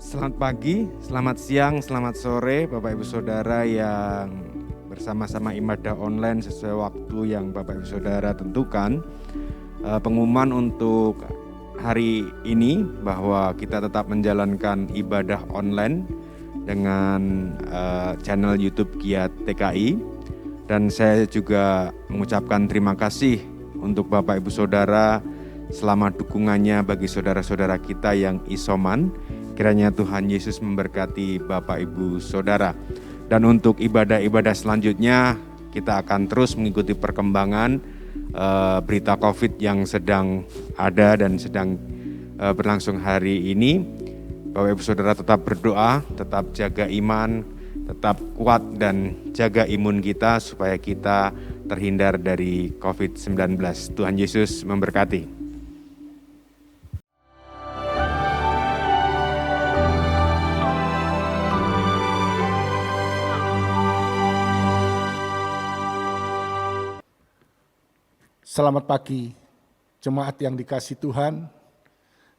Selamat pagi, selamat siang, selamat sore Bapak Ibu Saudara yang bersama-sama ibadah online sesuai waktu yang Bapak Ibu Saudara tentukan. Pengumuman untuk hari ini bahwa kita tetap menjalankan ibadah online dengan channel YouTube Kiat TKI. Dan saya juga mengucapkan terima kasih untuk Bapak Ibu Saudara selama dukungannya bagi saudara-saudara kita yang isoman. Kiranya Tuhan Yesus memberkati Bapak Ibu Saudara. Dan untuk ibadah-ibadah selanjutnya kita akan terus mengikuti perkembangan berita COVID yang sedang ada dan sedang berlangsung hari ini. Bapak Ibu Saudara tetap berdoa, tetap jaga iman, tetap kuat dan jaga imun kita supaya kita terhindar dari COVID-19. Tuhan Yesus memberkati. Selamat pagi, jemaat yang dikasihi Tuhan,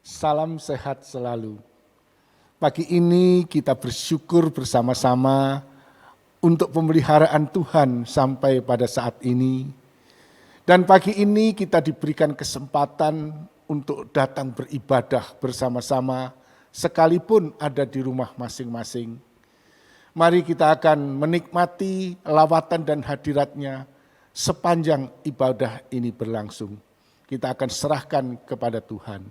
salam sehat selalu. Pagi ini kita bersyukur bersama-sama untuk pemeliharaan Tuhan sampai pada saat ini. Dan pagi ini kita diberikan kesempatan untuk datang beribadah bersama-sama sekalipun ada di rumah masing-masing. Mari kita akan menikmati lawatan dan hadiratnya sepanjang ibadah ini berlangsung. Kita akan serahkan kepada Tuhan.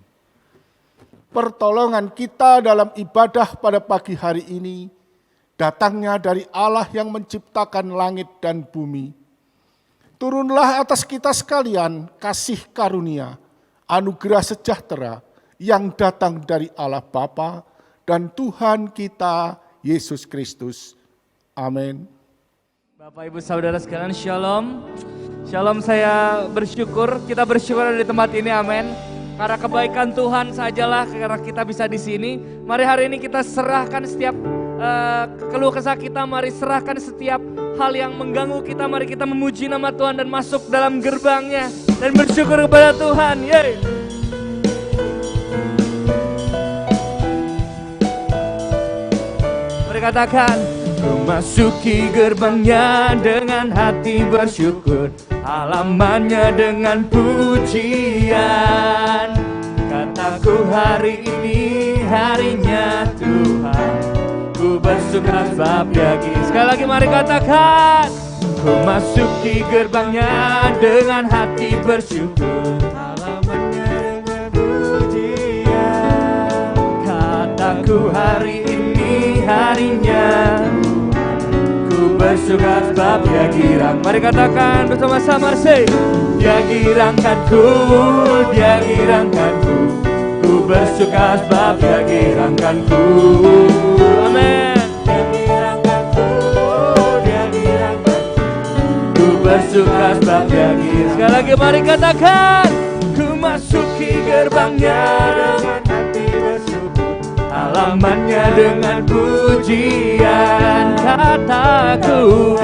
Pertolongan kita dalam ibadah pada pagi hari ini datangnya dari Allah yang menciptakan langit dan bumi. Turunlah atas kita sekalian kasih karunia, anugerah sejahtera yang datang dari Allah Bapa dan Tuhan kita Yesus Kristus. Amin. Bapak Ibu Saudara sekalian, Shalom. Shalom, saya bersyukur, kita bersyukur ada di tempat ini, amin. Karena kebaikan Tuhan sajalah karena kita bisa di sini. Mari hari ini kita serahkan setiap keluh kesah kita, mari serahkan setiap hal yang mengganggu kita. Mari kita memuji nama Tuhan dan masuk dalam gerbangnya dan bersyukur kepada Tuhan. Yeay. Mari katakan, memasuki gerbangnya dengan hati bersyukur, halamannya dengan pujian. Kataku hari ini harinya Tuhan, ku bersuka sebab Dia. Sekali lagi mari katakan, memasuki gerbangnya dengan hati bersyukur, halamannya dengan pujian. Kataku hari ini harinya bersuka sebab Dia girang. Mari katakan bersama-sama, say, Dia girangkanku, Dia girangkanku. Ku bersuka sebab Dia girangkanku. Amin. Dia girangkanku, Dia girangkanku. Ku bersuka sebab Dia girang. Sekali lagi mari katakan, ku masuki gerbangnya dengan hati bersyukur, halamannya dengan pujian. Kataku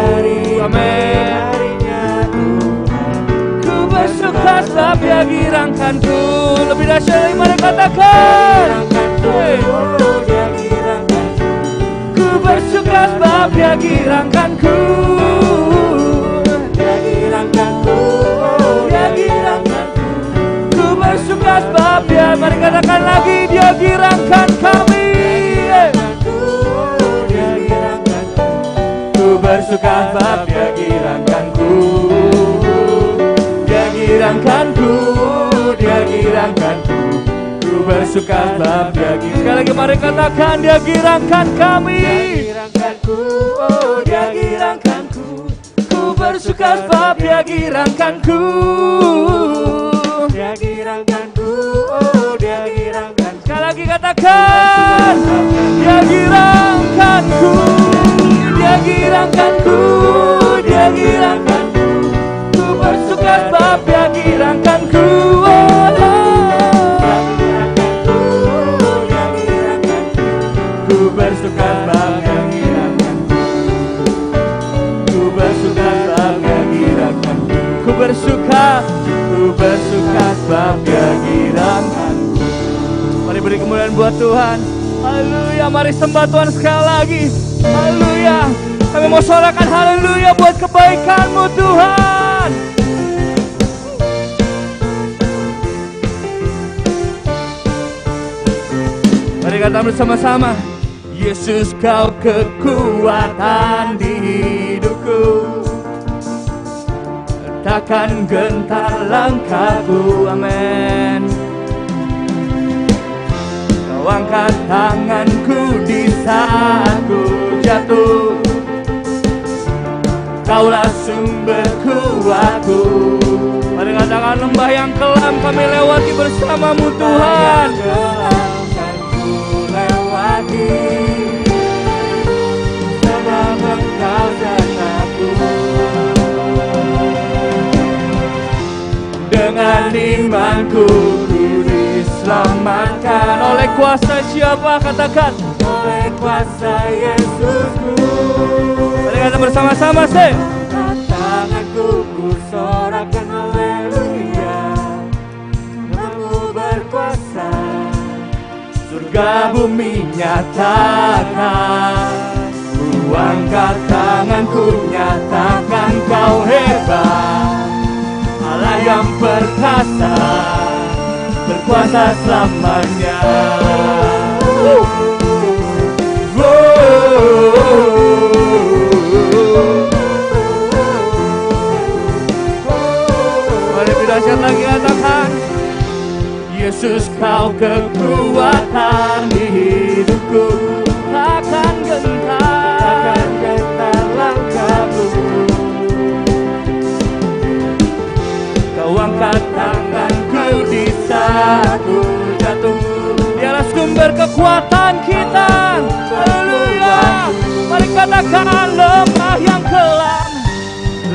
amin, ku bersuka sebab Dia girangkanku. Lebih dahsyat mari katakan, ku bersuka sebab Dia girangkanku. Dia girangkanku, Dia girangkanku. Ku bersuka sebab Dia, mari katakan lagi, Dia girangkan kami. Bersuka sebab Dia girangkanku, Dia girangkanku, Dia girangkanku. Ku bersuka sebab Dia girangkanku. Sekali lagi mari katakan, Dia girangkan kami. Dia girangkanku, oh Dia girangkanku. Ku bersuka sebab Dia girangkanku. Dia girangkanku, oh Dia girangkanku. Sekali lagi katakan, Dia girangkanku. Dia girangkanku, Dia girangkanku. Ku bersuka sebab Dia girangkanku. Dia girangkanku, Dia girangkanku. Ku bersuka sebab Dia girangkanku. Ku bersuka sebab Dia girangkanku. Ku bersuka sebab Dia girangkanku. Mari beri kemuliaan buat Tuhan. Haleluya, mari sembah Tuhan sekali lagi. Haleluya, kami mau sorakan haleluya buat kebaikan-Mu Tuhan. Mari kata bersama-sama. Yesus, Kau kekuatan di hidupku, takkan gentar langkahku, amin. Kau angkat tanganku di saat ku jatuh, Kaulah sumber kuatku. Mari katakan, lembah yang kelam kami lewati bersama-Mu Tuhan. Sebab Engkau sertaku, dengan imanku ku diselamatkan. Oleh kuasa siapa? Katakan, oleh kuasa Yesusku. Mari kata bersama-sama sih. Tanganku ku sorakan haleluya, Kamu berkuasa, surga bumi nyatakan. Ku angkat tanganku nyatakan Kau hebat, Allah yang perkasa, berkuasa selamanya. Mari lebih dahsyat lagi katakan, Yesus, Kau kekuatan di hidupku, takkan gentar langkahku. Kau angkat tanganku di saat ku jatuh, Dialah sumber kekuatan kita. Haleluya. Mari katakan, lembah yang kelam,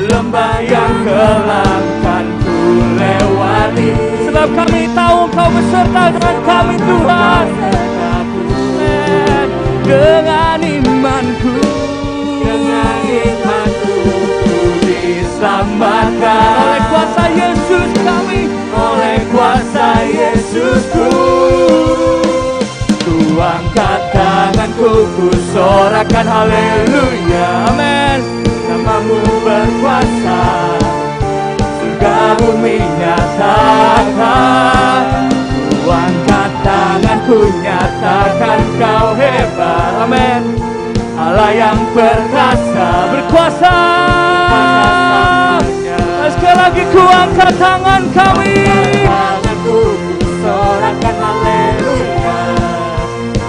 lembah yang kelam kan ku lewati, sebab kami tahu Kau beserta dengan kami Tuhan. Dengan imanku ku diselamatkan. Oleh kuasa Yesus kami, oleh kuasa Yesusku. Ku angkat tanganku, ku sorakan haleluya, amin. Nama-Mu berkuasa, surga bumi nyatakan. Ku angkat tanganku nyatakan Kau hebat, amin. Allah yang perkasa, berkuasa. Sekali lagi ku angkat tangan kami, tanganku ku sorakan haleluya,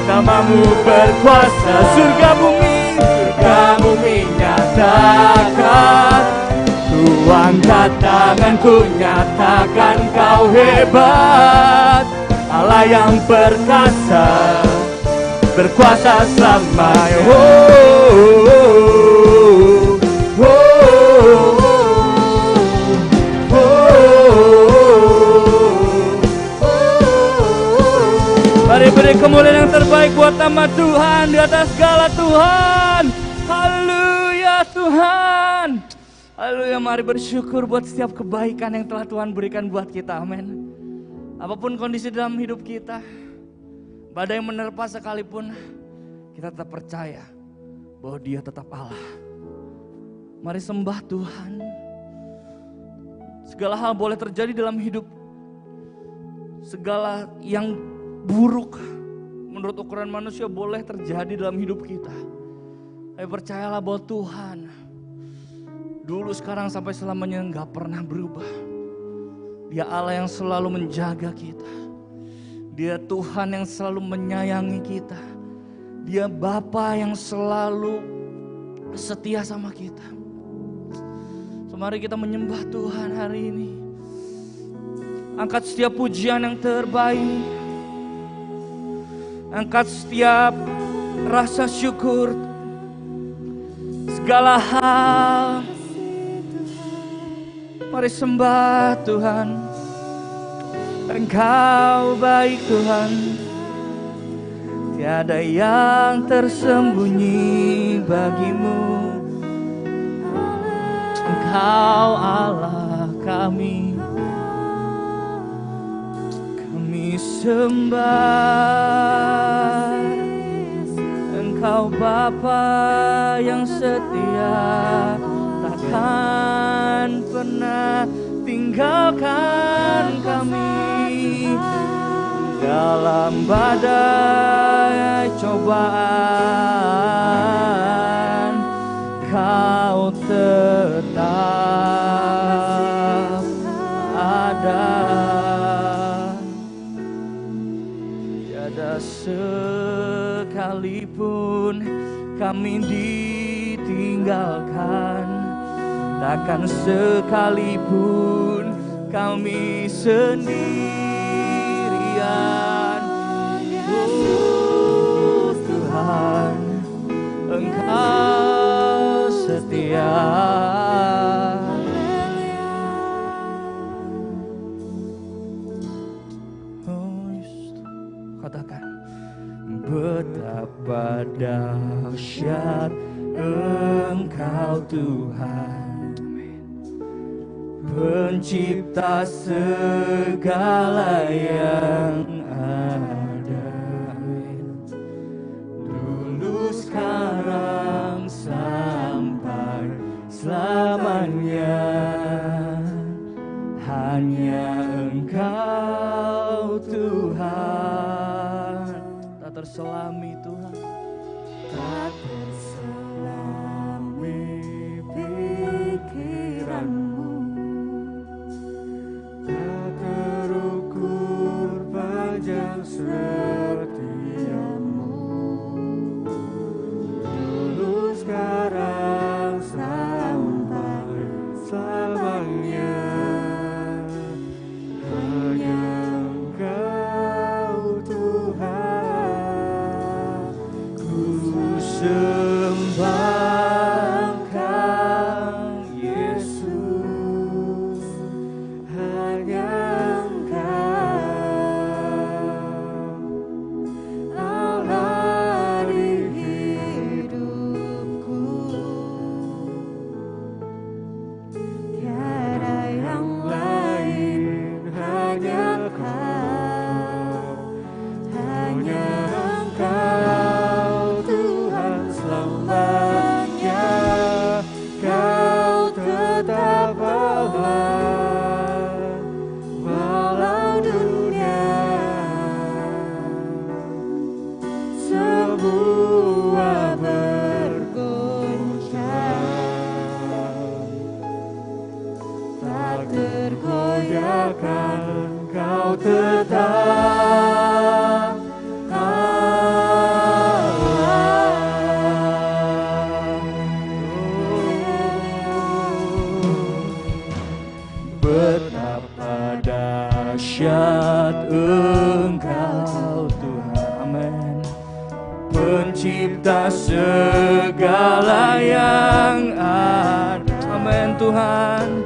Nama-Mu berkuasa, surga bumi nyatakan. Ku angkat tanganku nyatakan Kau hebat, Allah yang perkasa, berkuasa selamanya. Mari beri kemuliaan yang terbaik buat nama Tuhan di atas segala Tuhan. Haleluya Tuhan. Haleluya, mari bersyukur buat setiap kebaikan yang telah Tuhan berikan buat kita, amin. Apapun kondisi dalam hidup kita, badai menerpa sekalipun, kita tetap percaya bahwa Dia tetap Allah. Mari sembah Tuhan. Segala hal boleh terjadi dalam hidup. Segala yang buruk menurut ukuran manusia boleh terjadi dalam hidup kita. Tapi percayalah bahwa Tuhan dulu, sekarang, sampai selamanya gak pernah berubah. Dia Allah yang selalu menjaga kita. Dia Tuhan yang selalu menyayangi kita. Dia Bapa yang selalu setia sama kita. So, mari kita menyembah Tuhan hari ini. Angkat setiap pujian yang terbaik. Angkat setiap rasa syukur. Segala hal. Mari sembah Tuhan. Engkau baik Tuhan, tiada yang tersembunyi bagimu. Engkau Allah kami, kami sembah. Bapa yang setia, takkan pernah tinggalkan kami dalam badai cobaan. Kau tetap ada. Tiada sekalipun kami ditinggalkan, takkan sekalipun kami sendirian. Oh Tuhan, Engkau setia. Katakan, betapa dahsyat Engkau Tuhan, pencipta segala yang ada. Dulu, sekarang, sampai selamanya, hanya Engkau Tuhan. Tak terselami Tuhan, tak terselami pikiranmu, tak terukur panjang setiamu. Dulu, sekarang, sampai selamanya, hanya Engkau Tuhan. Ku sembah Engkau Yesus, hanya Engkau Allah di hidupku. Tiada yang lain, hanya Kau, hanya Engkau Tuhan selamanya. Kau tetap Allah, walau dunia semua bergoncang, tak tergoyahkan. Kau tetap betapa dahsyat Engkau Tuhan, amin, pencipta segala yang ada, amin Tuhan.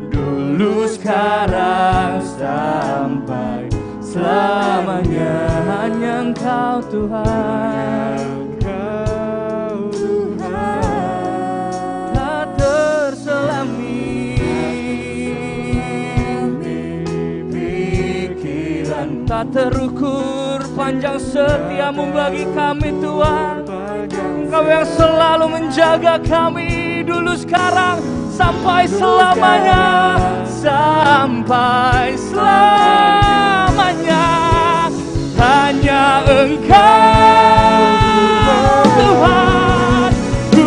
Dulu, sekarang, sampai selamanya, hanya Engkau Tuhan. Engkau Tuhan, tak terselami pikiran, tak terukur panjang setiamu bagi kami Tuhan. Engkau yang selalu menjaga kami dulu, sekarang, sampai selamanya, sampai selamanya, hanya Engkau Tuhan. Ku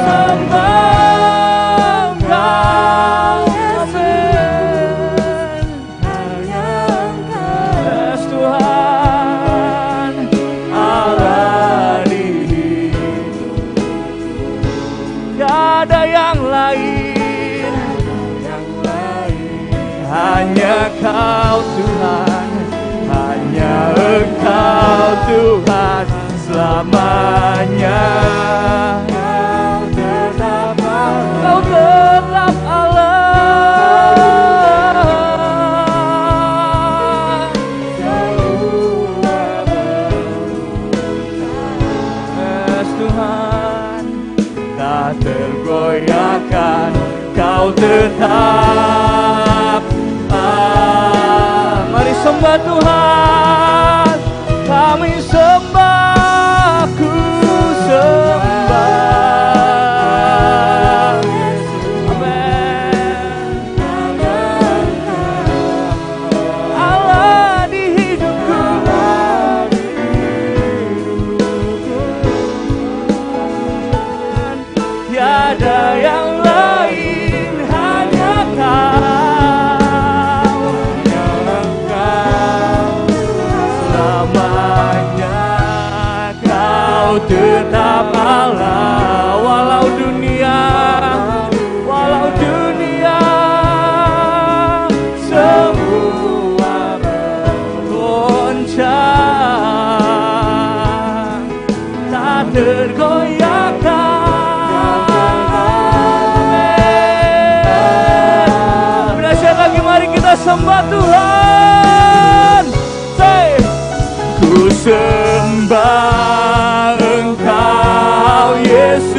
sembah Engkau, amin, hanya Engkau, yes Tuhan, Allah di hidupku. Tiada yang lain, hanya Kau Tuhan, hanya Engkau Tuhan selamanya. Kau tetap Allah, Kau tetap Allah, yes Tuhan, tak tergoyahkan. Kau tetap mari sembah Tuhan, kami sembah, ku sembah. tiada yang lain, hanya Kau, selamanya Kau tetap Allah. Walau dunia semua bergoncang, tak tergoyahkan. Amin. Dahsyat lagi, mari kita sembah Tuhan. Say, ku sembah Engkau Yesus,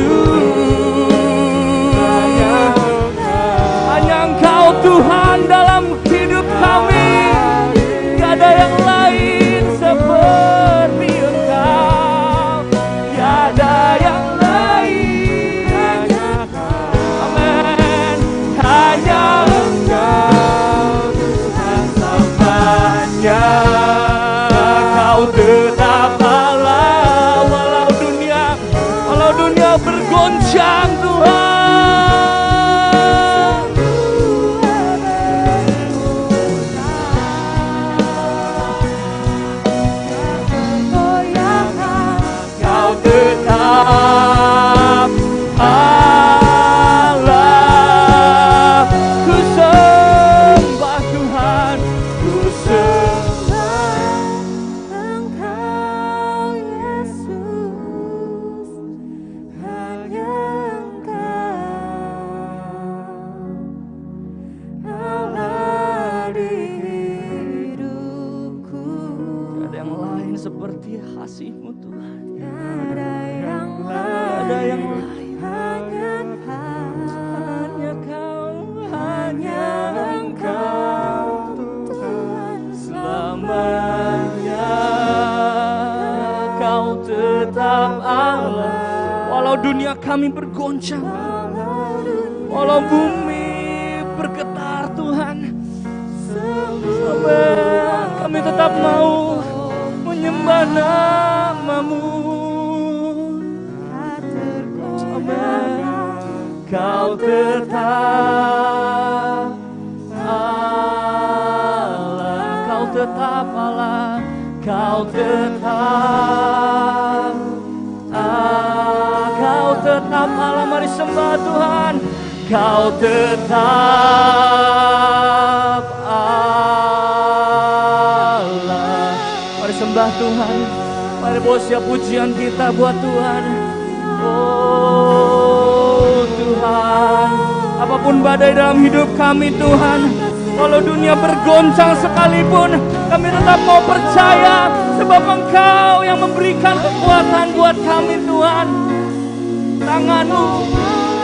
hanya Engkau Tuhan dalam hidup kami, tiada yang lain seperti Engkau, tiada yang lain, amin, hanya Engkau Tuhan selamanya. Kau tetap Allah, walau dunia bergoncang Tuhan. Kau tetap Allah. Ku sembah Tuhan, ku sembah Engkau Yesus, hanya Engkau Allah di hidupku. Tiada yang lain seperti kasih-Mu Tuhan. Tiada yang Tiada yang lain, lain, hanya Kau, hanya Engkau Tuhan selamanya. Kau tetap Allah. Walau dunia kami bergoncang, walau bumi bergetar Tuhan, Amin. Kami tetap mau menyembah nama-Mu. Amin. Kau tetap Allah, Kau tetap Allah, Kau tetap Kau tetap Allah. Mari sembah Tuhan. Kau tetap Allah. Mari sembah Tuhan. Mari bawa siap pujian kita buat Tuhan. Oh Tuhan, apapun badai dalam hidup kami Tuhan, walau dunia bergoncang sekalipun, kami tetap mau percaya, sebab Engkau yang memberikan kekuatan buat kami Tuhan. Tangan-Mu,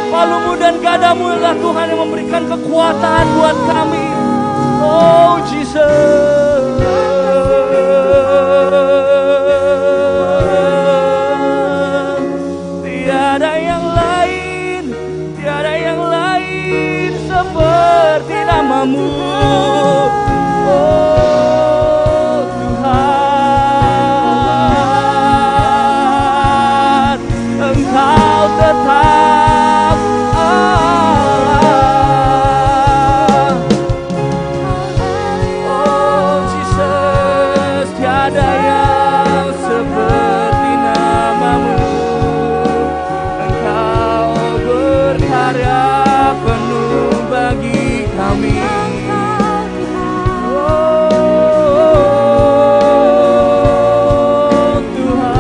palu-Mu dan gadamu adalah Tuhan yang memberikan kekuatan buat kami. Oh Jesus. Tiada yang lain seperti nama-Mu. Oh Tuhan, Engkau tetap Allah. Oh Jesus, tiada yang seperti nama-Mu. Engkau berkarya penuh bagi kami. Oh Tuhan.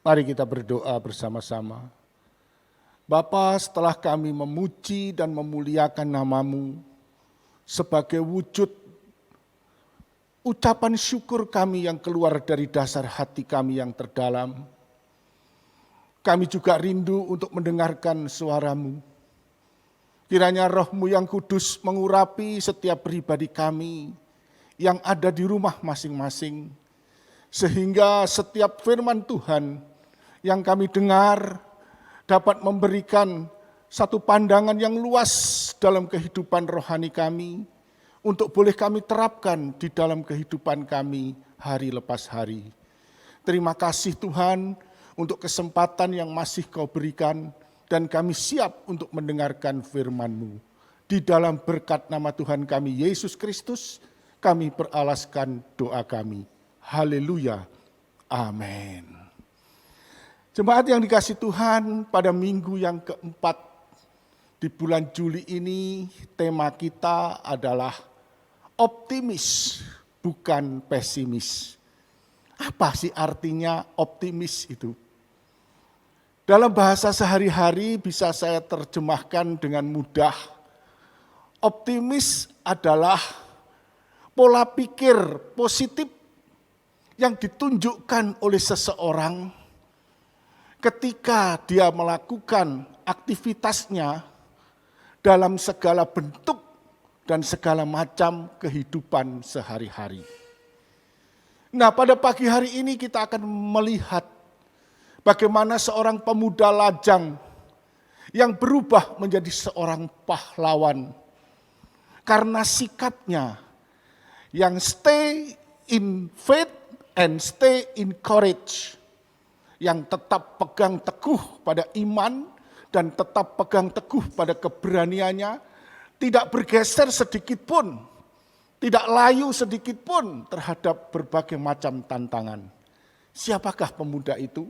Mari kita berdoa bersama-sama. Bapa, setelah kami memuji dan memuliakan nama-Mu sebagai wujud ucapan syukur kami yang keluar dari dasar hati kami yang terdalam, kami juga rindu untuk mendengarkan suara-Mu. Kiranya Roh-Mu yang kudus mengurapi setiap pribadi kami yang ada di rumah masing-masing, sehingga setiap firman Tuhan yang kami dengar dapat memberikan satu pandangan yang luas dalam kehidupan rohani kami, untuk boleh kami terapkan di dalam kehidupan kami hari lepas hari. Terima kasih Tuhan untuk kesempatan yang masih Kau berikan dan kami siap untuk mendengarkan firman-Mu. Di dalam berkat nama Tuhan kami Yesus Kristus, kami beralaskan doa kami. Haleluya. Amin. Jemaat yang dikasihi Tuhan, pada minggu yang keempat di bulan Juli ini tema kita adalah optimis bukan pesimis. Apa sih artinya optimis itu? Dalam bahasa sehari-hari bisa saya terjemahkan dengan mudah. Optimis adalah pola pikir positif yang ditunjukkan oleh seseorang ketika dia melakukan aktivitasnya dalam segala bentuk dan segala macam kehidupan sehari-hari. Nah, pada pagi hari ini kita akan melihat bagaimana seorang pemuda lajang yang berubah menjadi seorang pahlawan karena sikapnya yang stay in faith and stay in courage, yang tetap pegang teguh pada iman dan tetap pegang teguh pada keberaniannya, tidak bergeser sedikit pun, tidak layu sedikit pun terhadap berbagai macam tantangan. Siapakah pemuda itu?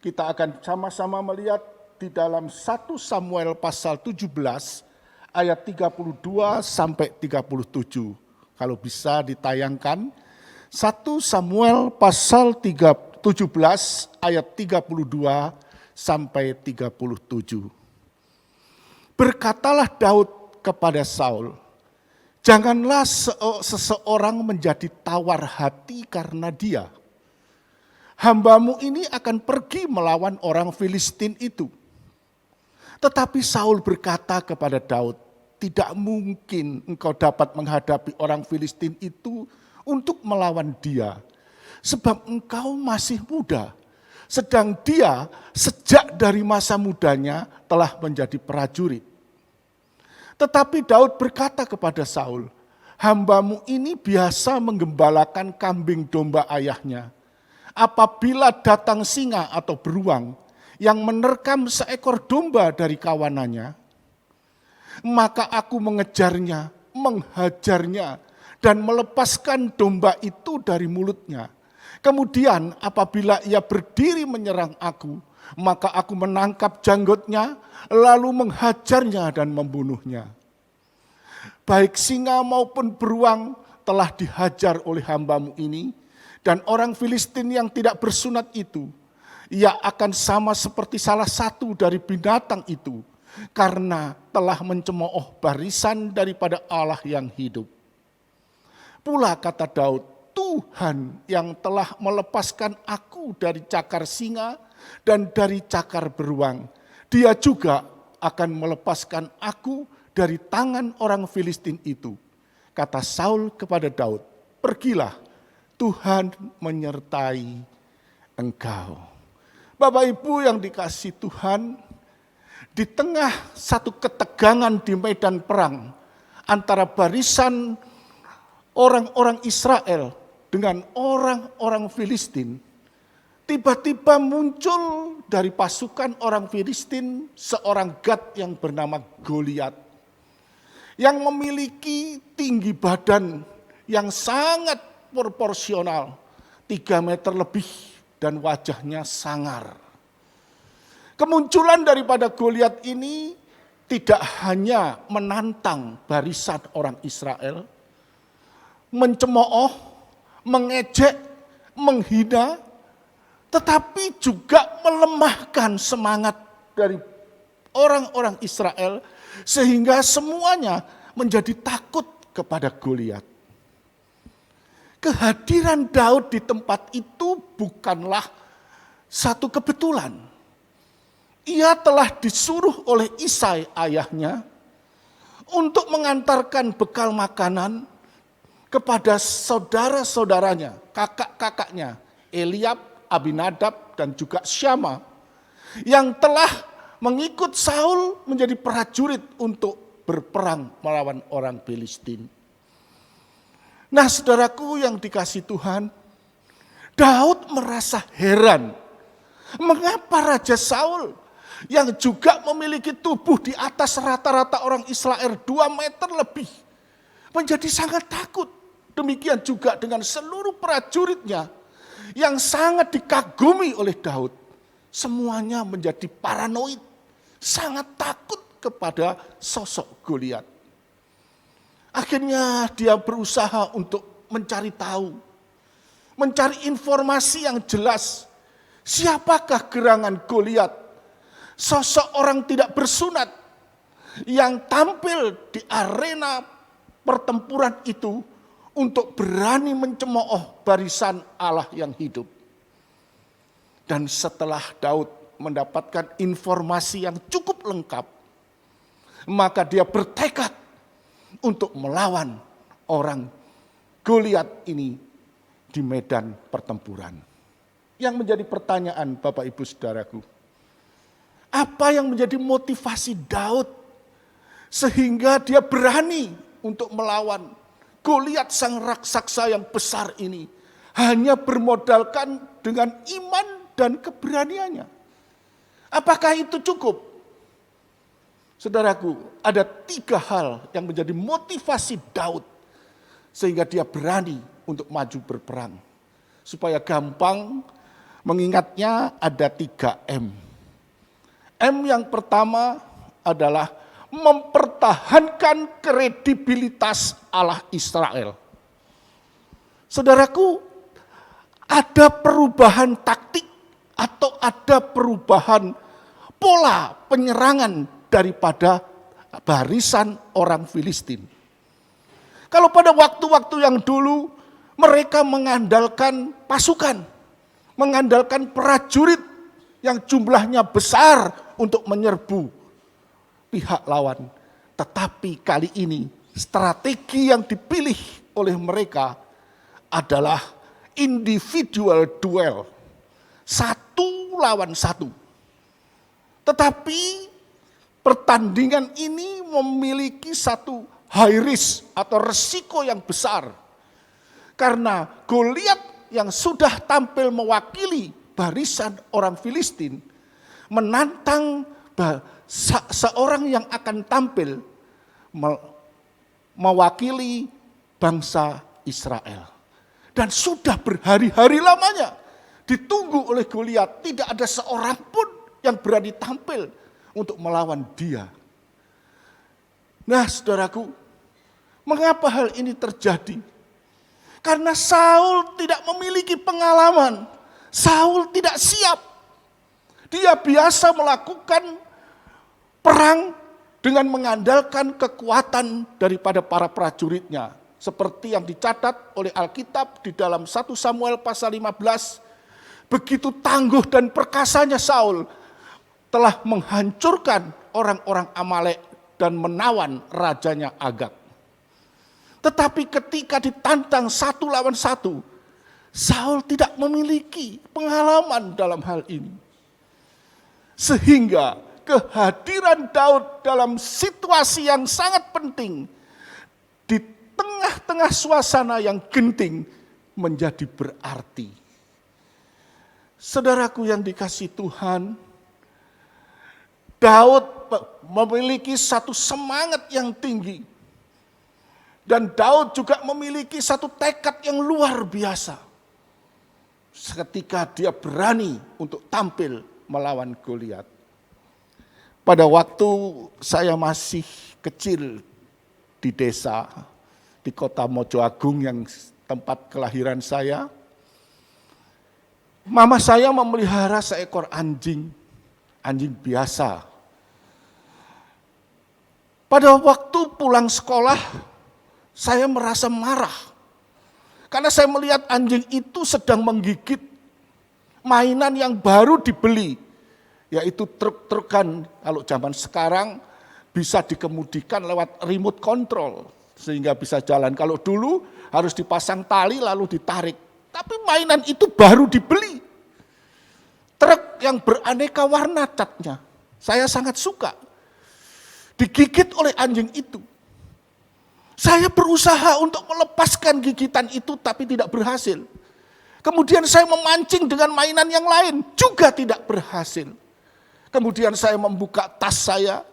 Kita akan sama-sama melihat di dalam 1 Samuel pasal 17 ayat 32 sampai 37. Kalau bisa ditayangkan 1 Samuel pasal 17 ayat 32 sampai 37. Berkatalah Daud kepada Saul, janganlah seseorang menjadi tawar hati karena dia. Hambamu ini akan pergi melawan orang Filistin itu. Tetapi Saul berkata kepada Daud, tidak mungkin engkau dapat menghadapi orang Filistin itu untuk melawan dia. Sebab engkau masih muda. Sedang dia sejak dari masa mudanya telah menjadi prajurit. Tetapi Daud berkata kepada Saul, hambamu ini biasa menggembalakan kambing domba ayahnya. Apabila datang singa atau beruang yang menerkam seekor domba dari kawanannya, maka aku mengejarnya, menghajarnya, dan melepaskan domba itu dari mulutnya. Kemudian apabila ia berdiri menyerang aku, maka aku menangkap janggutnya, lalu menghajarnya dan membunuhnya. Baik singa maupun beruang telah dihajar oleh hambamu ini, dan orang Filistin yang tidak bersunat itu, ia akan sama seperti salah satu dari binatang itu, karena telah mencemooh barisan daripada Allah yang hidup. Pula kata Daud, Tuhan yang telah melepaskan aku dari cakar singa dan dari cakar beruang, dia juga akan melepaskan aku dari tangan orang Filistin itu. Kata Saul kepada Daud, pergilah, Tuhan menyertai engkau. Bapak Ibu yang dikasihi Tuhan, di tengah satu ketegangan di medan perang antara barisan orang-orang Israel dengan orang-orang Filistin, tiba-tiba muncul dari pasukan orang Filistin seorang Gad yang bernama Goliat, yang memiliki tinggi badan yang sangat proporsional, 3 meter lebih, dan wajahnya sangar. Kemunculan daripada Goliat ini tidak hanya menantang barisan orang Israel, mencemooh, mengejek, menghina, tetapi juga melemahkan semangat dari orang-orang Israel sehingga semuanya menjadi takut kepada Goliat. Kehadiran Daud di tempat itu bukanlah satu kebetulan. Ia telah disuruh oleh Isai ayahnya untuk mengantarkan bekal makanan kepada saudara-saudaranya, kakak-kakaknya, Eliab, Abinadab, dan juga Syama, yang telah mengikut Saul menjadi prajurit untuk berperang melawan orang Filistin. Nah, saudaraku yang dikasihi Tuhan, Daud merasa heran, mengapa Raja Saul yang juga memiliki tubuh di atas rata-rata orang Israel 2 meter lebih, menjadi sangat takut. Demikian juga dengan seluruh prajuritnya yang sangat dikagumi oleh Daud. Semuanya menjadi paranoid, sangat takut kepada sosok Goliat. Akhirnya dia berusaha untuk mencari tahu, mencari informasi yang jelas. Siapakah gerangan Goliat? Sosok orang tidak bersunat yang tampil di arena pertempuran itu untuk berani mencemooh barisan Allah yang hidup. Dan setelah Daud mendapatkan informasi yang cukup lengkap, maka dia bertekad untuk melawan orang Goliat ini di medan pertempuran. Yang menjadi pertanyaan Bapak Ibu Saudaraku, apa yang menjadi motivasi Daud sehingga dia berani untuk melawan Goliat sang raksasa yang besar ini, hanya bermodalkan dengan iman dan keberaniannya? Apakah itu cukup? Saudaraku, ada 3 hal yang menjadi motivasi Daud sehingga dia berani untuk maju berperang. Supaya gampang mengingatnya, ada 3 M. M yang pertama adalah mempertahankan kredibilitas Allah Israel. Saudaraku, ada perubahan taktik atau ada perubahan pola penyerangan daripada barisan orang Filistin. Kalau pada waktu-waktu yang dulu mereka mengandalkan pasukan, mengandalkan prajurit yang jumlahnya besar untuk menyerbu pihak lawan. Tetapi kali ini strategi yang dipilih oleh mereka adalah individual duel. 1 lawan 1. Tetapi pertandingan ini memiliki satu high risk atau resiko yang besar. Karena Goliat yang sudah tampil mewakili barisan orang Filistin menantang seorang yang akan tampil mewakili bangsa Israel. Dan sudah berhari-hari lamanya ditunggu oleh Goliat, tidak ada seorang pun yang berani tampil untuk melawan dia. Nah, saudaraku, mengapa hal ini terjadi? Karena Saul tidak memiliki pengalaman. Saul tidak siap. Dia biasa melakukan perang dengan mengandalkan kekuatan daripada para prajuritnya. Seperti yang dicatat oleh Alkitab di dalam 1 Samuel pasal 15. Begitu tangguh dan perkasanya Saul telah menghancurkan orang-orang Amalek dan menawan rajanya Agag. Tetapi ketika ditantang 1 lawan 1, Saul tidak memiliki pengalaman dalam hal ini. Sehingga kehadiran Daud dalam situasi yang sangat penting, di tengah-tengah suasana yang genting, menjadi berarti. Saudaraku yang dikasihi Tuhan, Daud memiliki satu semangat yang tinggi. Dan Daud juga memiliki satu tekad yang luar biasa. Ketika dia berani untuk tampil melawan Goliat. Pada waktu saya masih kecil di desa, di kota Mojoagung yang tempat kelahiran saya, mama saya memelihara seekor anjing biasa. Pada waktu pulang sekolah, saya merasa marah. Karena saya melihat anjing itu sedang menggigit mainan yang baru dibeli. Yaitu truk-trukan, kalau zaman sekarang bisa dikemudikan lewat remote control. Sehingga bisa jalan. Kalau dulu harus dipasang tali lalu ditarik. Tapi mainan itu baru dibeli. Truk yang beraneka warna catnya. Saya sangat suka. Digigit oleh anjing itu. Saya berusaha untuk melepaskan gigitan itu tapi tidak berhasil. Kemudian saya memancing dengan mainan yang lain, juga tidak berhasil. Kemudian saya membuka tas saya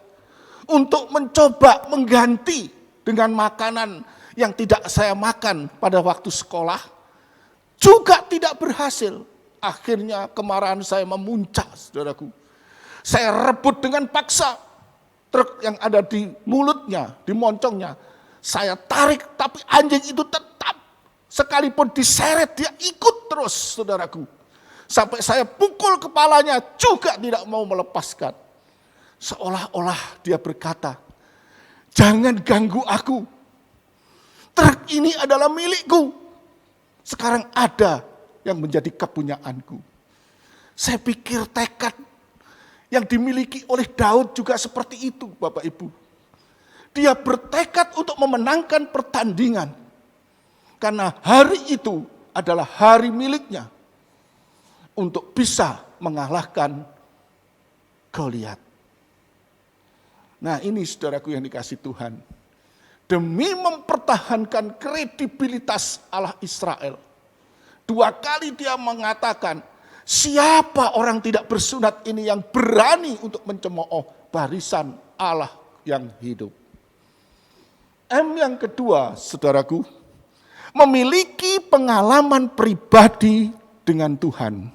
untuk mencoba mengganti dengan makanan yang tidak saya makan pada waktu sekolah, juga tidak berhasil. Akhirnya kemarahan saya memuncak, saudaraku. Saya rebut dengan paksa truk yang ada di mulutnya, di moncongnya. Saya tarik, tapi anjing itu tetap, sekalipun diseret, dia ikut terus, saudaraku. Sampai saya pukul kepalanya, juga tidak mau melepaskan. Seolah-olah dia berkata, jangan ganggu aku. Truk ini adalah milikku. Sekarang ada yang menjadi kepunyaanku. Saya pikir tekad yang dimiliki oleh Daud juga seperti itu, Bapak Ibu. Dia bertekad untuk memenangkan pertandingan. Karena hari itu adalah hari miliknya. Untuk bisa mengalahkan Goliat. Nah ini saudaraku yang dikasih Tuhan. Demi mempertahankan kredibilitas Allah Israel. 2 kali dia mengatakan, siapa orang tidak bersunat ini yang berani untuk mencemooh barisan Allah yang hidup. M yang kedua, saudaraku, memiliki pengalaman pribadi dengan Tuhan.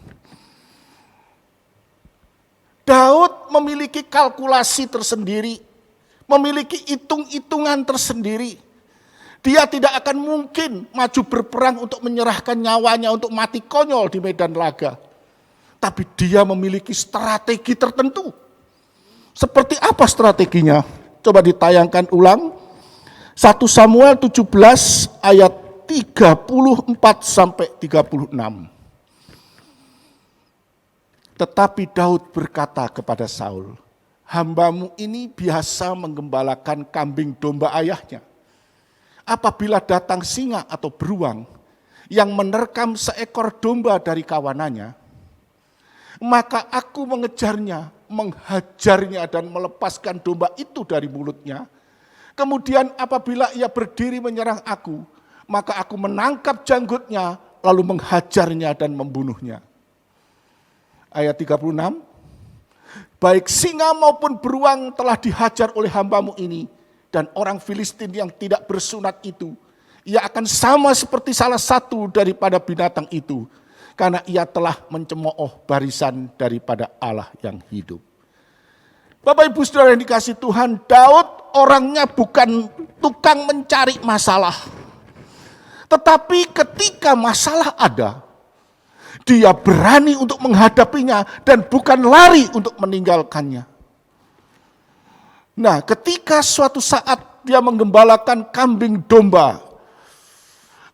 Daud memiliki kalkulasi tersendiri, memiliki hitung-hitungan tersendiri. Dia tidak akan mungkin maju berperang untuk menyerahkan nyawanya untuk mati konyol di medan laga. Tapi dia memiliki strategi tertentu. Seperti apa strateginya? Coba ditayangkan ulang. 1 Samuel 17 ayat 34 sampai 36. Tetapi Daud berkata kepada Saul, hambamu ini biasa menggembalakan kambing domba ayahnya. Apabila datang singa atau beruang yang menerkam seekor domba dari kawanannya, maka aku mengejarnya, menghajarnya dan melepaskan domba itu dari mulutnya. Kemudian apabila ia berdiri menyerang aku, maka aku menangkap janggutnya, lalu menghajarnya dan membunuhnya. Ayat 36, baik singa maupun beruang telah dihajar oleh hambamu ini, dan orang Filistin yang tidak bersunat itu, ia akan sama seperti salah satu daripada binatang itu, karena ia telah mencemooh barisan daripada Allah yang hidup. Bapak Ibu Saudara yang dikasih Tuhan, Daud orangnya bukan tukang mencari masalah. Tetapi ketika masalah ada, dia berani untuk menghadapinya dan bukan lari untuk meninggalkannya. Nah, ketika suatu saat dia menggembalakan kambing domba,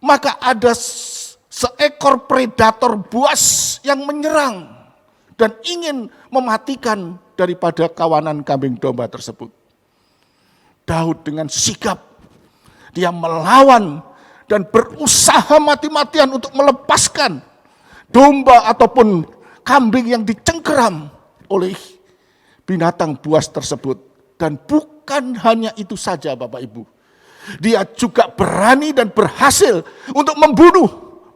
maka ada seekor predator buas yang menyerang dan ingin mematikan daripada kawanan kambing domba tersebut. Daud dengan sigap, dia melawan dan berusaha mati-matian untuk melepaskan domba ataupun kambing yang dicengkeram oleh binatang buas tersebut. Dan bukan hanya itu saja Bapak Ibu. Dia juga berani dan berhasil untuk membunuh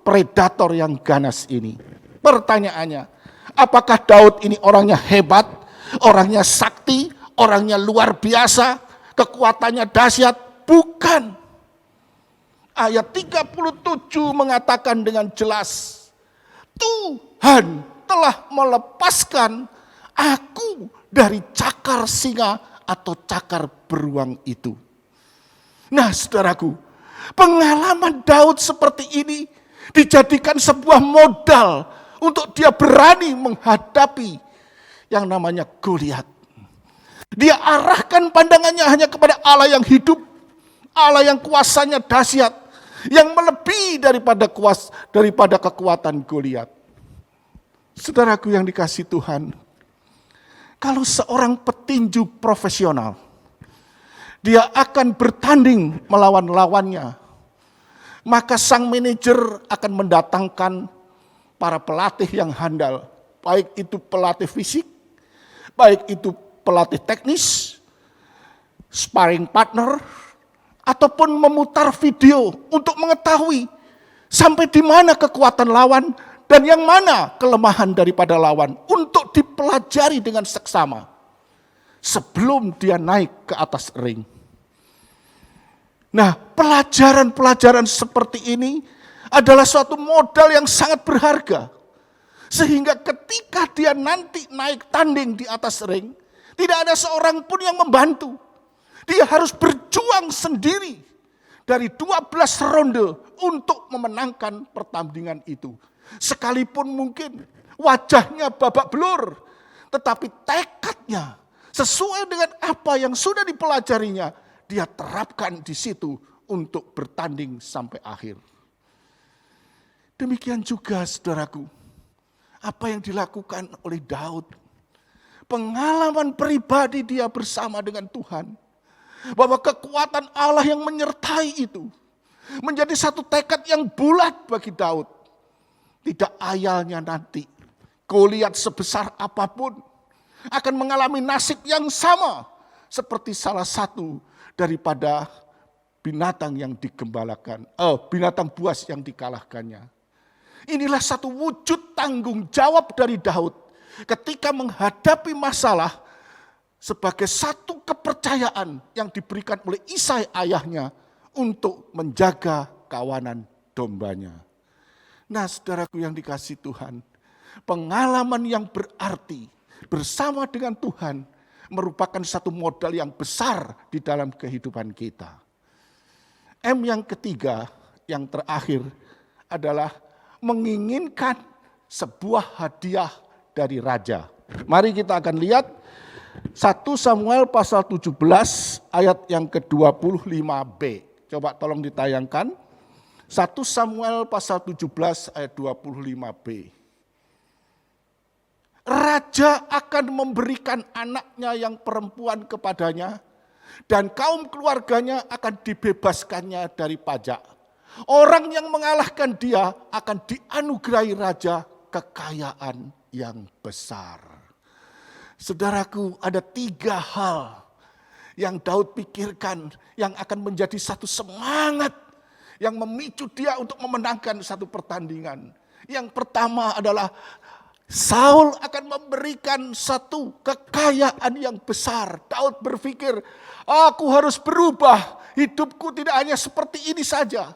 predator yang ganas ini. Pertanyaannya, apakah Daud ini orangnya hebat, orangnya sakti, orangnya luar biasa, kekuatannya dahsyat? Bukan. Ayat 37 mengatakan dengan jelas, Tuhan telah melepaskan aku dari cakar singa atau cakar beruang itu. Nah saudaraku, pengalaman Daud seperti ini dijadikan sebuah modal untuk dia berani menghadapi yang namanya Goliat. Dia arahkan pandangannya hanya kepada Allah yang hidup, Allah yang kuasanya dahsyat, yang melebihi daripada kekuatan Goliat. Saudaraku yang dikasih Tuhan, kalau seorang petinju profesional, dia akan bertanding melawan lawannya, maka sang manajer akan mendatangkan para pelatih yang handal, baik itu pelatih fisik, baik itu pelatih teknis, sparring partner, ataupun memutar video untuk mengetahui Sampai di mana kekuatan lawan dan yang mana kelemahan daripada lawan untuk dipelajari dengan seksama sebelum dia naik ke atas ring. Nah, pelajaran-pelajaran seperti ini adalah suatu modal yang sangat berharga. Sehingga ketika dia nanti naik tanding di atas ring, tidak ada seorang pun yang membantu. Dia harus berjuang sendiri dari 12 ronde untuk memenangkan pertandingan itu. Sekalipun mungkin wajahnya babak belur, tetapi tekadnya sesuai dengan apa yang sudah dipelajarinya, dia terapkan di situ untuk bertanding sampai akhir. Demikian juga saudaraku, apa yang dilakukan oleh Daud. Pengalaman pribadi dia bersama dengan Tuhan. Bahwa kekuatan Allah yang menyertai itu menjadi satu tekad yang bulat bagi Daud. Tidak ayalnya nanti Goliat sebesar apapun akan mengalami nasib yang sama seperti salah satu daripada binatang yang digembalakan, binatang buas yang dikalahkannya. Inilah satu wujud tanggung jawab dari Daud ketika menghadapi masalah sebagai satu kepercayaan yang diberikan oleh Isai ayahnya untuk menjaga kawanan dombanya. Nah, saudaraku yang dikasihi Tuhan, pengalaman yang berarti bersama dengan Tuhan merupakan satu modal yang besar di dalam kehidupan kita. M yang ketiga, yang terakhir adalah menginginkan sebuah hadiah dari raja. Mari kita akan lihat 1 Samuel pasal 17 ayat yang ke-25b. Coba tolong ditayangkan. 1 Samuel pasal 17 ayat 25b. Raja akan memberikan anaknya yang perempuan kepadanya dan kaum keluarganya akan dibebaskannya dari pajak. Orang yang mengalahkan dia akan dianugerahi raja kekayaan yang besar. Saudaraku, ada 3 hal yang Daud pikirkan yang akan menjadi satu semangat yang memicu dia untuk memenangkan satu pertandingan. Yang pertama adalah Saul akan memberikan satu kekayaan yang besar. Daud berpikir, aku harus berubah, hidupku tidak hanya seperti ini saja.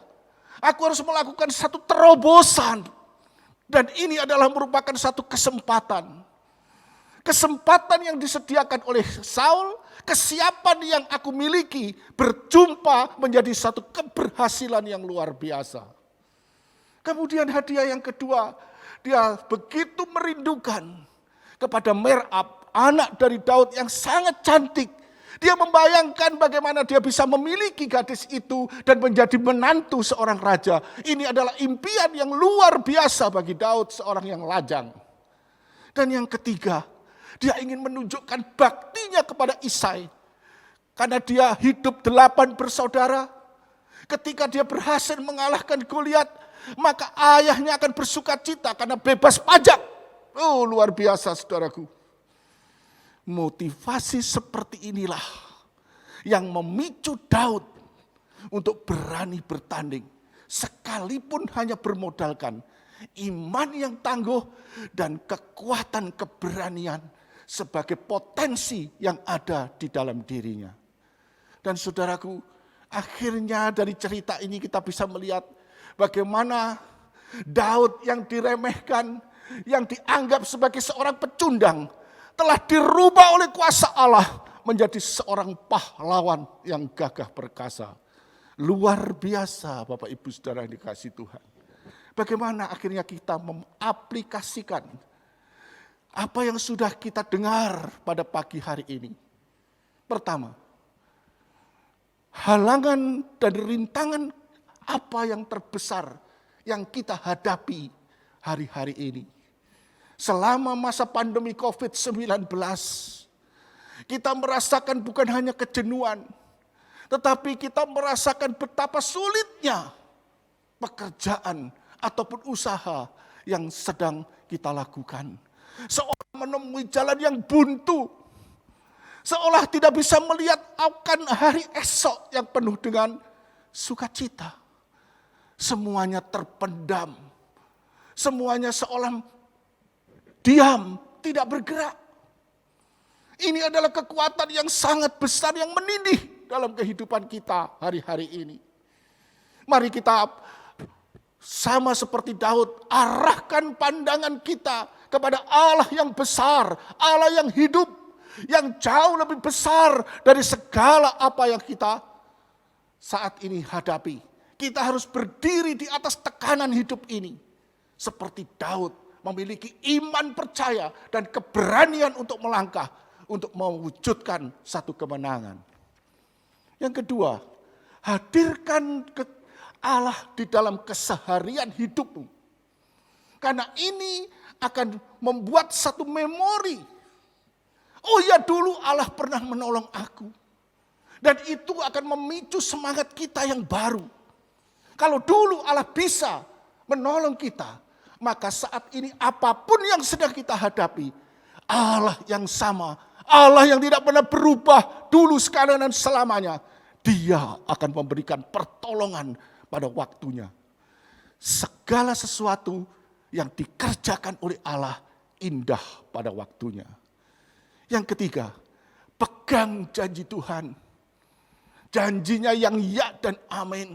Aku harus melakukan satu terobosan. Dan ini adalah merupakan satu kesempatan. Kesempatan yang disediakan oleh Saul, kesiapan yang aku miliki berjumpa menjadi satu keberhasilan yang luar biasa. Kemudian hadiah yang kedua, dia begitu merindukan kepada Merab, anak dari Daud yang sangat cantik. Dia membayangkan bagaimana dia bisa memiliki gadis itu dan menjadi menantu seorang raja. Ini adalah impian yang luar biasa bagi Daud, seorang yang lajang. Dan yang ketiga, dia ingin menunjukkan baktinya kepada Isai. Karena dia hidup 8 bersaudara. Ketika dia berhasil mengalahkan Goliat, maka ayahnya akan bersuka cita karena bebas pajak. Oh, luar biasa saudaraku. Motivasi seperti inilah yang memicu Daud untuk berani bertanding. Sekalipun hanya bermodalkan iman yang tangguh dan kekuatan keberanian sebagai potensi yang ada di dalam dirinya. Dan saudaraku, akhirnya dari cerita ini kita bisa melihat bagaimana Daud yang diremehkan, yang dianggap sebagai seorang pecundang, telah dirubah oleh kuasa Allah menjadi seorang pahlawan yang gagah perkasa. Luar biasa Bapak Ibu Saudara yang dikasihi Tuhan. Bagaimana akhirnya kita mengaplikasikan apa yang sudah kita dengar pada pagi hari ini. Pertama, halangan dan rintangan apa yang terbesar yang kita hadapi hari-hari ini. Selama masa pandemi COVID-19, kita merasakan bukan hanya kejenuhan, tetapi kita merasakan betapa sulitnya pekerjaan ataupun usaha yang sedang kita lakukan. Seolah menemui jalan yang buntu, seolah tidak bisa melihat akan hari esok yang penuh dengan sukacita. semuanya terpendam. Semuanya seolah diam, tidak bergerak. Ini adalah kekuatan yang sangat besar yang menindih dalam kehidupan kita hari-hari ini. Mari kita sama seperti Daud, arahkan pandangan kita kepada Allah yang besar, Allah yang hidup, yang jauh lebih besar dari segala apa yang kita saat ini hadapi. Kita harus berdiri di atas tekanan hidup ini. Seperti Daud memiliki iman percaya dan keberanian untuk melangkah, untuk mewujudkan satu kemenangan. Yang kedua, hadirkan Allah di dalam keseharian hidupmu. Karena ini akan membuat satu memori. Oh ya, dulu Allah pernah menolong aku. Dan itu akan memicu semangat kita yang baru. Kalau dulu Allah bisa menolong kita, maka saat ini apapun yang sedang kita hadapi, Allah yang sama, Allah yang tidak pernah berubah dulu, sekarang dan selamanya, Dia akan memberikan pertolongan pada waktunya. Segala sesuatu yang dikerjakan oleh Allah indah pada waktunya. Yang ketiga, pegang janji Tuhan. Janjinya yang ya dan amin.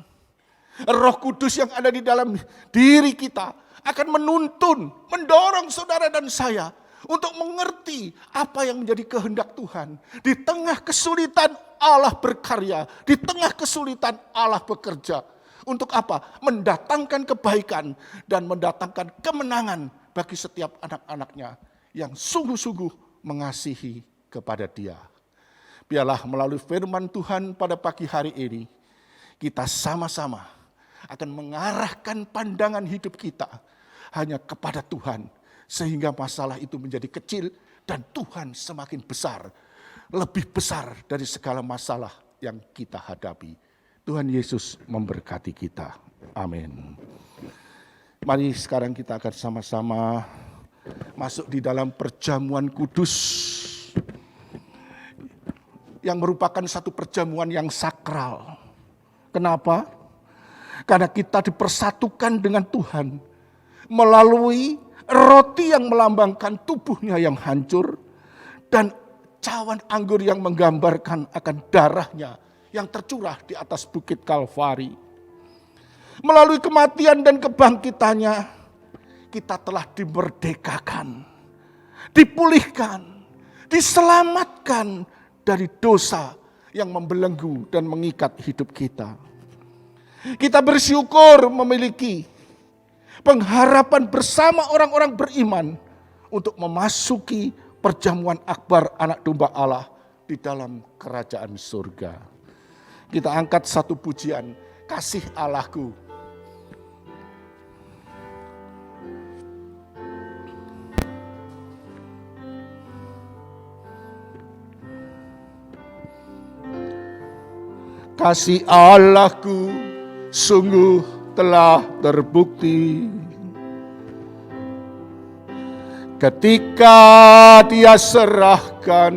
Roh Kudus yang ada di dalam diri kita akan menuntun, mendorong saudara dan saya untuk mengerti apa yang menjadi kehendak Tuhan. Di tengah kesulitan Allah berkarya, di tengah kesulitan Allah bekerja. Untuk apa? Mendatangkan kebaikan dan mendatangkan kemenangan bagi setiap anak-anaknya yang sungguh-sungguh mengasihi kepada Dia. Biarlah melalui firman Tuhan pada pagi hari ini, kita sama-sama akan mengarahkan pandangan hidup kita hanya kepada Tuhan. Sehingga masalah itu menjadi kecil dan Tuhan semakin besar. Lebih besar dari segala masalah yang kita hadapi. Tuhan Yesus memberkati kita. Amin. Mari sekarang kita akan sama-sama masuk di dalam perjamuan kudus. Yang merupakan satu perjamuan yang sakral. Kenapa? Karena kita dipersatukan dengan Tuhan melalui roti yang melambangkan tubuhnya yang hancur dan cawan anggur yang menggambarkan akan darahnya yang tercurah di atas bukit Kalvari. Melalui kematian dan kebangkitannya, kita telah dimerdekakan, dipulihkan, diselamatkan dari dosa yang membelenggu dan mengikat hidup kita. Kita bersyukur memiliki pengharapan bersama orang-orang beriman untuk memasuki perjamuan akbar anak domba Allah di dalam kerajaan surga. Kita angkat satu pujian, kasih Allahku. Kasih Allahku sungguh telah terbukti ketika Dia serahkan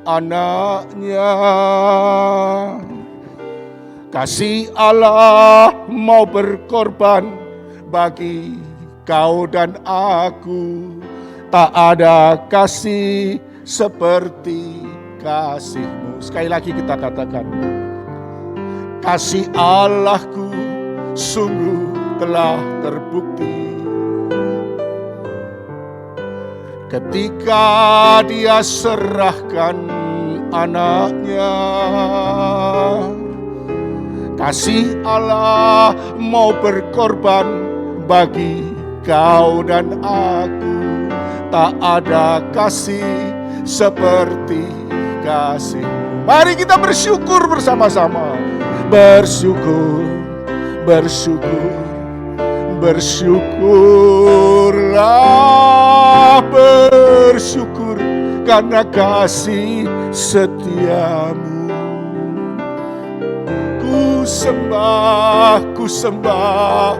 anaknya. Kasih Allah mau berkorban bagi kau dan aku. Tak ada kasih seperti kasih-Mu. Sekali lagi kita katakan, kasih Allahku sungguh telah terbukti ketika Dia serahkan anaknya. Kasih Allah mau berkorban bagi kau dan aku. Tak ada kasih seperti kasih-Mu. Mari kita bersyukur bersama-sama. Bersyukur, bersyukur, bersyukurlah, bersyukur karena kasih setiamu. Ku sembah, ku sembah,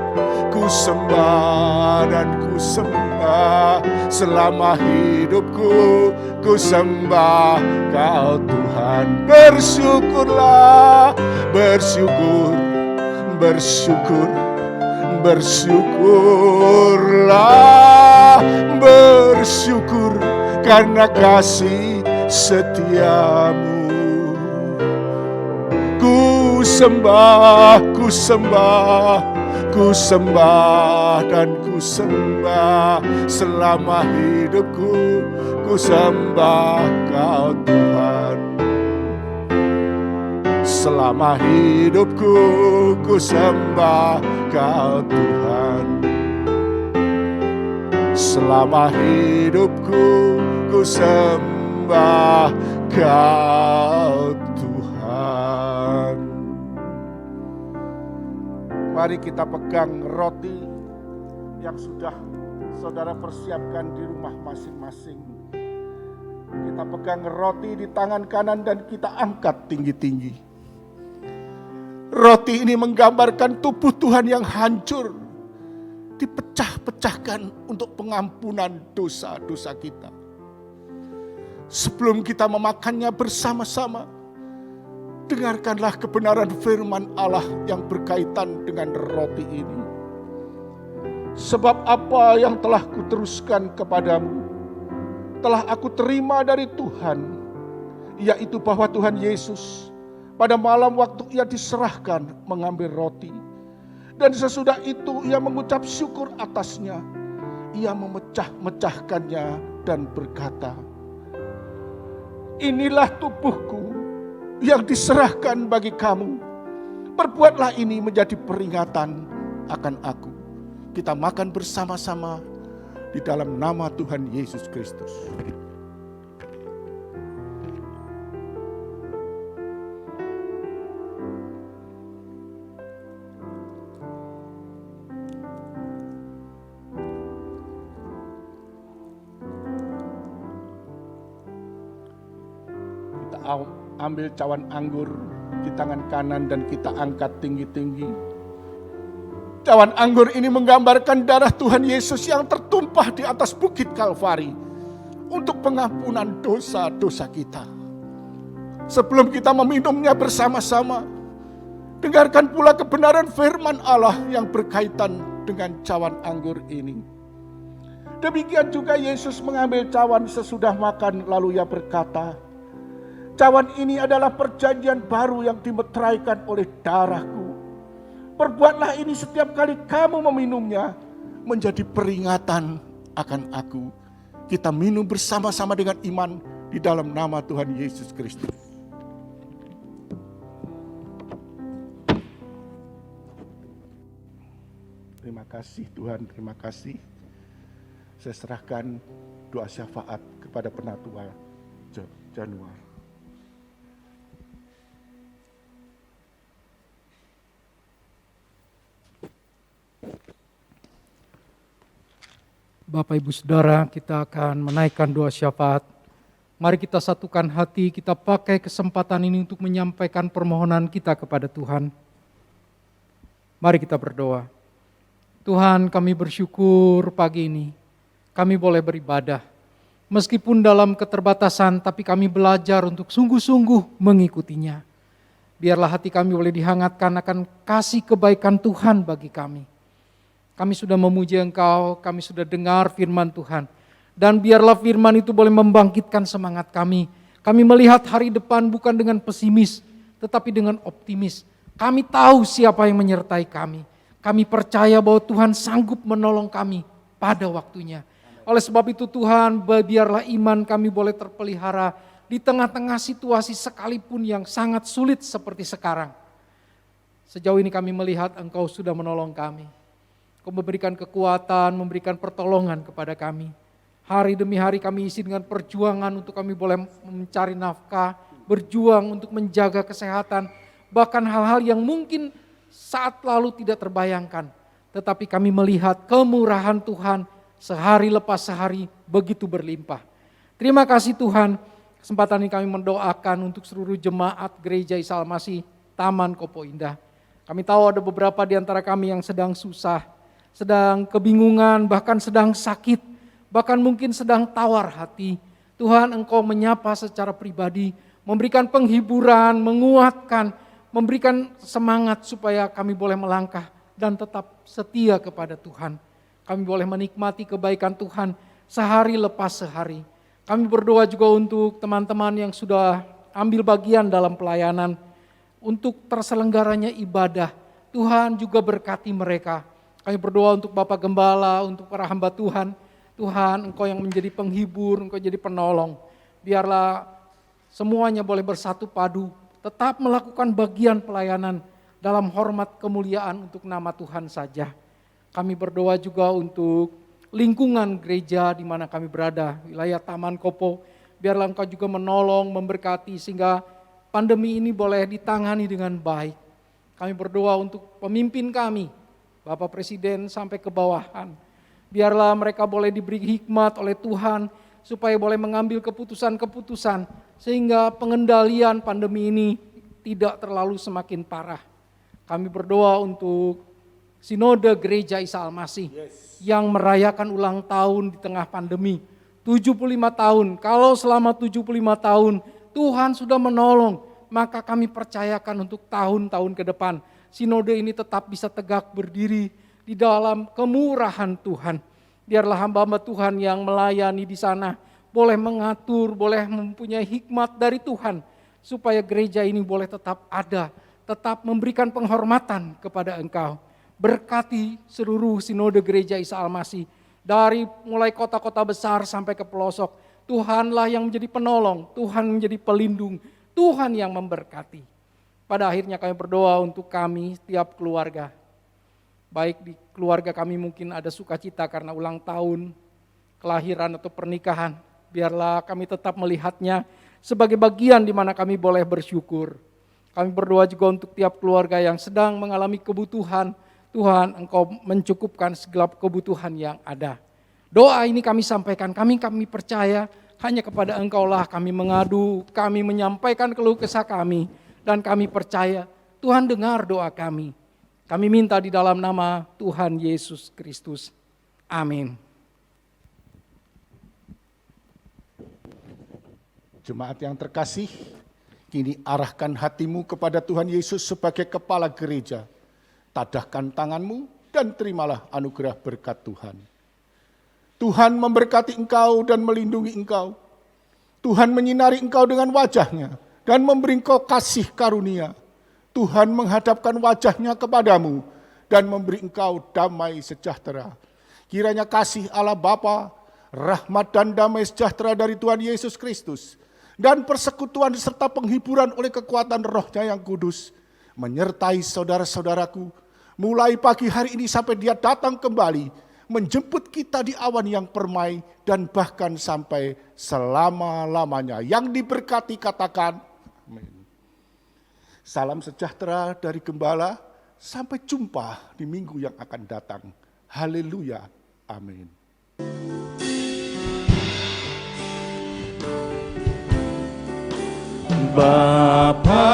ku sembah dan ku sembah selama hidupku. Ku sembah Kau Tuhan. Bersyukurlah, bersyukur, bersyukur, Bersyukurlah, bersyukur karena kasih setiamu. Ku sembah, ku sembah, ku sembah dan ku sembah selama hidupku. Ku sembah Kau Tuhan. Selama hidupku ku sembah Kau Tuhan. Selama hidupku ku sembah Kau Tuhan. Mari kita pegang roti yang sudah saudara persiapkan di rumah masing-masing. Kita pegang roti di tangan kanan dan kita angkat tinggi-tinggi. Roti ini menggambarkan tubuh Tuhan yang hancur, dipecah-pecahkan untuk pengampunan dosa-dosa kita. Sebelum kita memakannya bersama-sama, dengarkanlah kebenaran firman Allah yang berkaitan dengan roti ini. Sebab apa yang telah kuteruskan kepadamu, telah aku terima dari Tuhan, yaitu bahwa Tuhan Yesus pada malam waktu ia diserahkan mengambil roti, dan sesudah itu ia mengucap syukur atasnya. Ia memecah-mecahkannya dan berkata, inilah tubuhku yang diserahkan bagi kamu. Perbuatlah ini menjadi peringatan akan aku. Kita makan bersama-sama di dalam nama Tuhan Yesus Kristus. Ambil cawan anggur di tangan kanan dan kita angkat tinggi-tinggi. Cawan anggur ini menggambarkan darah Tuhan Yesus yang tertumpah di atas bukit Kalvari untuk pengampunan dosa-dosa kita. Sebelum kita meminumnya bersama-sama, dengarkan pula kebenaran firman Allah yang berkaitan dengan cawan anggur ini. Demikian juga Yesus mengambil cawan sesudah makan, lalu ia berkata, cawan ini adalah perjanjian baru yang dimeteraikan oleh darahku. Perbuatlah ini setiap kali kamu meminumnya menjadi peringatan akan aku. Kita minum bersama-sama dengan iman di dalam nama Tuhan Yesus Kristus. Terima kasih Tuhan, terima kasih. Saya serahkan doa syafaat kepada Penatua Januar. Bapak Ibu Saudara, kita akan menaikkan doa syafaat. Mari kita satukan hati, kita pakai kesempatan ini untuk menyampaikan permohonan kita kepada Tuhan. Mari kita berdoa. Tuhan, kami bersyukur pagi ini kami boleh beribadah. Meskipun dalam keterbatasan, tapi kami belajar untuk sungguh-sungguh mengikutinya. Biarlah hati kami boleh dihangatkan akan kasih kebaikan Tuhan bagi kami. Kami sudah memuji Engkau, kami sudah dengar firman Tuhan. Dan biarlah firman itu boleh membangkitkan semangat kami. Kami melihat hari depan bukan dengan pesimis, tetapi dengan optimis. Kami tahu siapa yang menyertai kami. Kami percaya bahwa Tuhan sanggup menolong kami pada waktunya. Oleh sebab itu Tuhan, biarlah iman kami boleh terpelihara di tengah-tengah situasi sekalipun yang sangat sulit seperti sekarang. Sejauh ini kami melihat Engkau sudah menolong kami. Kau memberikan kekuatan, memberikan pertolongan kepada kami. Hari demi hari kami isi dengan perjuangan untuk kami boleh mencari nafkah, berjuang untuk menjaga kesehatan, bahkan hal-hal yang mungkin saat lalu tidak terbayangkan. Tetapi kami melihat kemurahan Tuhan sehari lepas sehari begitu berlimpah. Terima kasih Tuhan, kesempatan ini kami mendoakan untuk seluruh jemaat Gereja Isa Al-Masih Taman Kopo Indah. Kami tahu ada beberapa di antara kami yang sedang susah, sedang kebingungan, bahkan sedang sakit, bahkan mungkin sedang tawar hati. Tuhan, Engkau menyapa secara pribadi, memberikan penghiburan, menguatkan, memberikan semangat supaya kami boleh melangkah dan tetap setia kepada Tuhan. Kami boleh menikmati kebaikan Tuhan sehari lepas sehari. Kami berdoa juga untuk teman-teman yang sudah ambil bagian dalam pelayanan, untuk terselenggaranya ibadah. Tuhan juga berkati mereka. Kami berdoa untuk Bapak Gembala, untuk para hamba Tuhan. Tuhan, Engkau yang menjadi penghibur, Engkau jadi penolong. Biarlah semuanya boleh bersatu padu, tetap melakukan bagian pelayanan dalam hormat kemuliaan untuk nama Tuhan saja. Kami berdoa juga untuk lingkungan gereja di mana kami berada, wilayah Taman Kopo. Biarlah Engkau juga menolong, memberkati sehingga pandemi ini boleh ditangani dengan baik. Kami berdoa untuk pemimpin kami, Bapak Presiden sampai ke bawahan. Biarlah mereka boleh diberi hikmat oleh Tuhan, supaya boleh mengambil keputusan-keputusan, sehingga pengendalian pandemi ini tidak terlalu semakin parah. Kami berdoa untuk Sinode Gereja Isa Al-Masih yang merayakan ulang tahun di tengah pandemi. 75 tahun, kalau selama 75 tahun Tuhan sudah menolong, maka kami percayakan untuk tahun-tahun ke depan Sinode ini tetap bisa tegak berdiri di dalam kemurahan Tuhan. Biarlah hamba-hamba Tuhan yang melayani di sana boleh mengatur, boleh mempunyai hikmat dari Tuhan, supaya gereja ini boleh tetap ada, tetap memberikan penghormatan kepada Engkau. Berkati seluruh Sinode Gereja Isa Al-Masih, dari mulai kota-kota besar sampai ke pelosok. Tuhanlah yang menjadi penolong, Tuhan menjadi pelindung, Tuhan yang memberkati. Pada akhirnya kami berdoa untuk kami, setiap keluarga. Baik di keluarga kami mungkin ada sukacita karena ulang tahun, kelahiran atau pernikahan. Biarlah kami tetap melihatnya sebagai bagian di mana kami boleh bersyukur. Kami berdoa juga untuk tiap keluarga yang sedang mengalami kebutuhan. Tuhan, Engkau mencukupkan segala kebutuhan yang ada. Doa ini kami sampaikan, kami percaya hanya kepada Engkau lah kami mengadu, kami menyampaikan keluh kesah kami, dan kami percaya Tuhan dengar doa kami. Kami minta di dalam nama Tuhan Yesus Kristus. Amin. Jemaat yang terkasih, kini arahkan hatimu kepada Tuhan Yesus sebagai kepala gereja. Tadahkan tanganmu dan terimalah anugerah berkat Tuhan. Tuhan memberkati engkau dan melindungi engkau. Tuhan menyinari engkau dengan wajahnya dan memberi engkau kasih karunia. Tuhan menghadapkan wajahnya kepadamu dan memberi engkau damai sejahtera. Kiranya kasih Allah Bapa, rahmat dan damai sejahtera dari Tuhan Yesus Kristus, dan persekutuan serta penghiburan oleh kekuatan Roh-Nya yang kudus menyertai saudara-saudaraku mulai pagi hari ini sampai Dia datang kembali menjemput kita di awan yang permai dan bahkan sampai selama-lamanya. Yang diberkati katakan amin. Salam sejahtera dari Gembala, sampai jumpa di minggu yang akan datang. Haleluya, amin. Bapa